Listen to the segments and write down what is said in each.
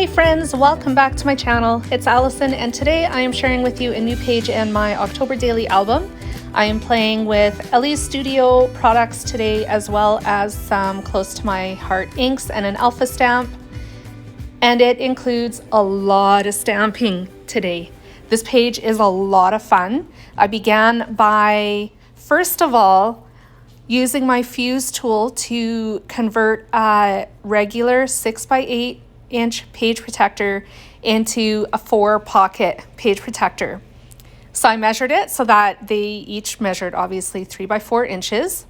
Hey friends, welcome back to my channel. It's Allison, and today I am sharing with you a new page in my October daily album. I am playing with Elle Studio products today, as well as some Close to My Heart inks and an alpha stamp. And it includes a lot of stamping today. This page is a lot of fun. I began by, first of all, using my fuse tool to convert a regular 6x8 inch page protector into a 4 pocket page protector. So I measured it so that they each measured obviously 3x4 inches.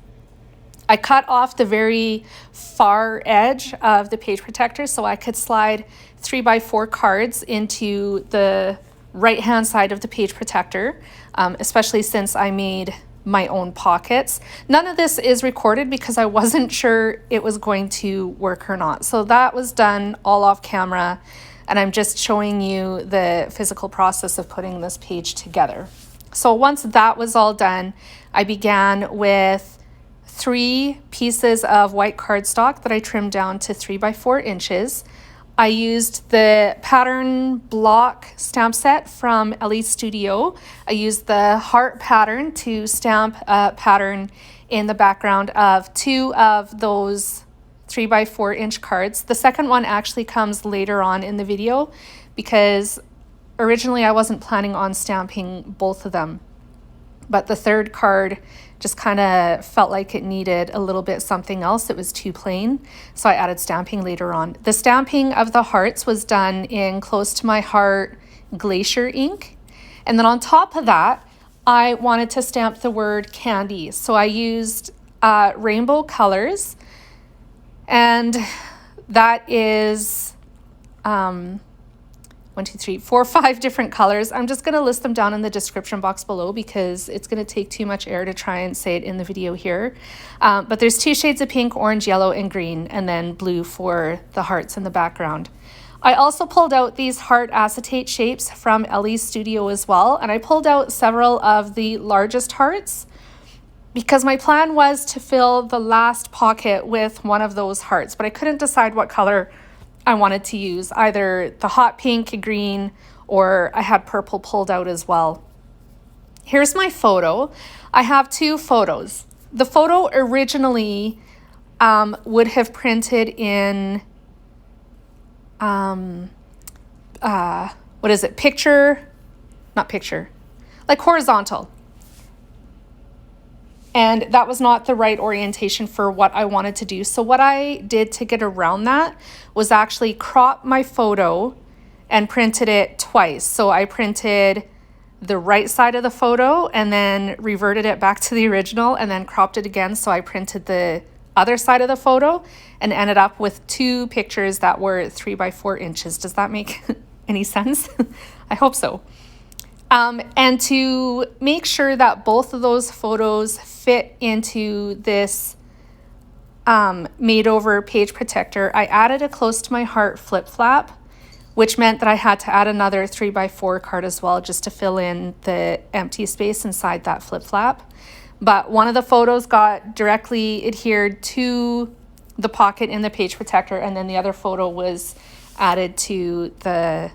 I cut off the very far edge of the page protector so I could slide 3x4 cards into the right hand side of the page protector, especially since I made my own pockets. None of this is recorded because I wasn't sure it was going to work or not. So that was done all off camera, and I'm just showing you the physical process of putting this page together. So once that was all done, I began with 3 pieces of white cardstock that I trimmed down to 3x4 inches. I used the pattern block stamp set from Elle Studio. I used the heart pattern to stamp a pattern in the background of 2 of those 3x4 inch cards. The second one actually comes later on in the video because originally I wasn't planning on stamping both of them. But the third card just kind of felt like it needed a little bit something else. It was too plain, so I added stamping later on. The stamping of the hearts was done in Close to My Heart Glacier ink. And then on top of that, I wanted to stamp the word candy. So I used rainbow colors, and that is 4 or 5 different colors. I'm just going to list them down in the description box below because it's going to take too much air to try and say it in the video here. But there's 2 shades of pink, orange, yellow, and green, and then blue for the hearts in the background. I also pulled out these heart acetate shapes from Elle Studio as well, and I pulled out several of the largest hearts because my plan was to fill the last pocket with one of those hearts, but I couldn't decide what color I wanted to use, either the hot pink, green, or I had purple pulled out as well. Here's my photo. I have 2 photos. The photo originally would have printed in, like horizontal. And that was not the right orientation for what I wanted to do. So what I did to get around that was actually crop my photo and printed it twice. So I printed the right side of the photo and then reverted it back to the original and then cropped it again. So I printed the other side of the photo and ended up with 2 pictures that were 3x4 inches. Does that make any sense? I hope so. And to make sure that both of those photos fit into this made over page protector, I added a Close to My Heart flip flap, which meant that I had to add another 3x4 card as well just to fill in the empty space inside that flip flap. But one of the photos got directly adhered to the pocket in the page protector, and then the other photo was added to the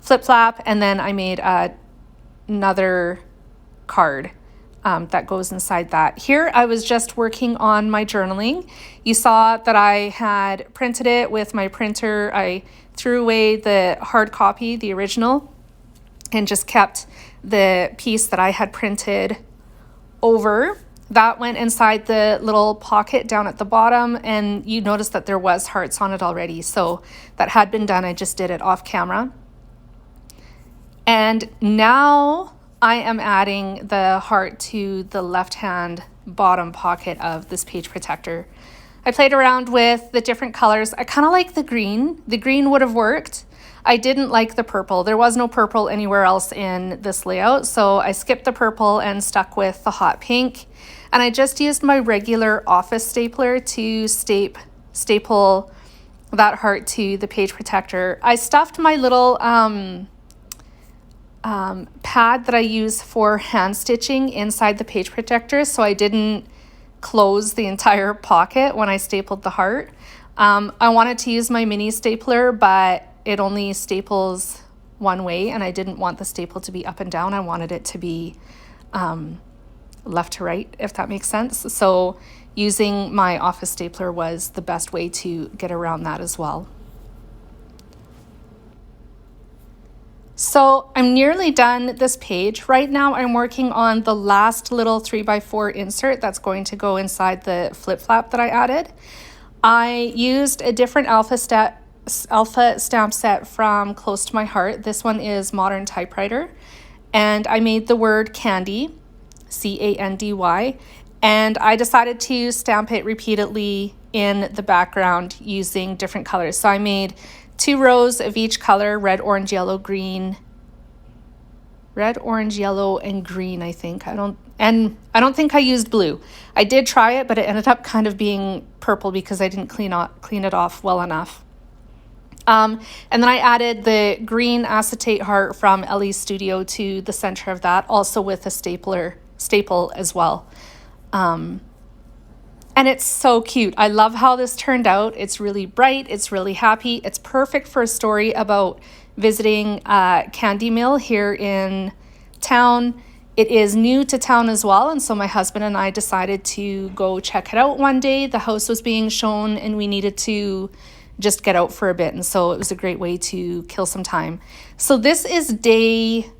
flip flap, and then I made another card that goes inside that. Here I was just working on my journaling. You saw that I had printed it with my printer. I threw away the hard copy, the original, and just kept the piece that I had printed over. That went inside the little pocket down at the bottom, and you notice that there was hearts on it already. So that had been done. I just did it off camera. And now I am adding the heart to the left-hand bottom pocket of this page protector. I played around with the different colors. I kind of like the green. The green would have worked. I didn't like the purple. There was no purple anywhere else in this layout, so I skipped the purple and stuck with the hot pink. And I just used my regular office stapler to staple that heart to the page protector. I stuffed my little pad that I use for hand stitching inside the page protector, so I didn't close the entire pocket when I stapled the heart. I wanted to use my mini stapler, but it only staples one way, and I didn't want the staple to be up and down. I wanted it to be left to right, if that makes sense. So using my office stapler was the best way to get around that as well. So I'm nearly done this page. Right now I'm working on the last little 3x4 insert that's going to go inside the flip flap that I added. I used a different alpha stamp set from Close to My Heart. This one is Modern Typewriter. And I made the word candy, C-A-N-D-Y, and I decided to stamp it repeatedly in the background using different colors. So I made 2 rows of each color, red, orange, yellow, green. Red, orange, yellow, and green, I think. I don't think I used blue. I did try it, but it ended up kind of being purple because I didn't clean it off well enough. And then I added the green acetate heart from Elle's studio to the center of that, also with a staple as well. And it's so cute. I love how this turned out. It's really bright. It's really happy. It's perfect for a story about visiting a candy mill here in town. It is new to town as well, and so my husband and I decided to go check it out one day. The house was being shown and we needed to just get out for a bit, and so it was a great way to kill some time. So this is day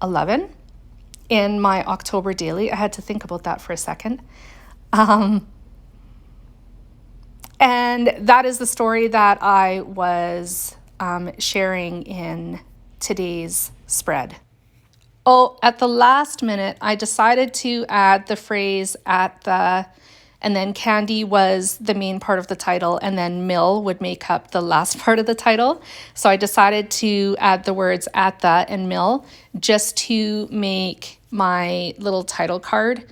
11 in my October daily. I had to think about that for a second. And that is the story that I was sharing in today's spread. Oh, at the last minute, I decided to add the phrase "at the," and then candy was the main part of the title, and then mill would make up the last part of the title. So I decided to add the words "at the" and "mill" just to make my little title card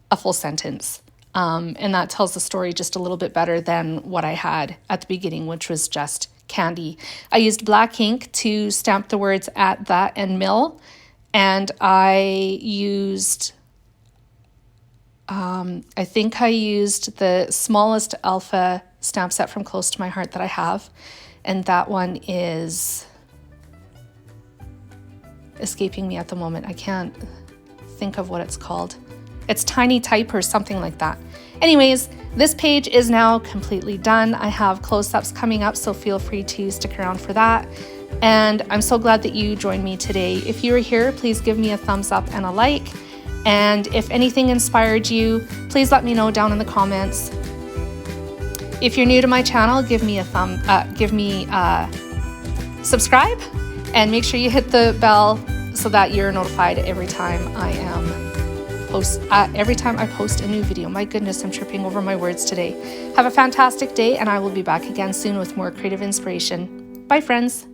a full sentence. And that tells the story just a little bit better than what I had at the beginning, which was just candy. I used black ink to stamp the words "at the" and "mill," and I used, I think I used the smallest alpha stamp set from Close to My Heart that I have, and that one is escaping me at the moment. I can't think of what it's called. It's Tiny Type or something like that. Anyways, this page is now completely done. I have close-ups coming up, so feel free to stick around for that. And I'm so glad that you joined me today. If you were here, please give me a thumbs up and a like. And if anything inspired you, please let me know down in the comments. If you're new to my channel, give me a subscribe, and make sure you hit the bell so that you're notified every time I post a new video. My goodness, I'm tripping over my words today. Have a fantastic day, and I will be back again soon with more creative inspiration. Bye, friends.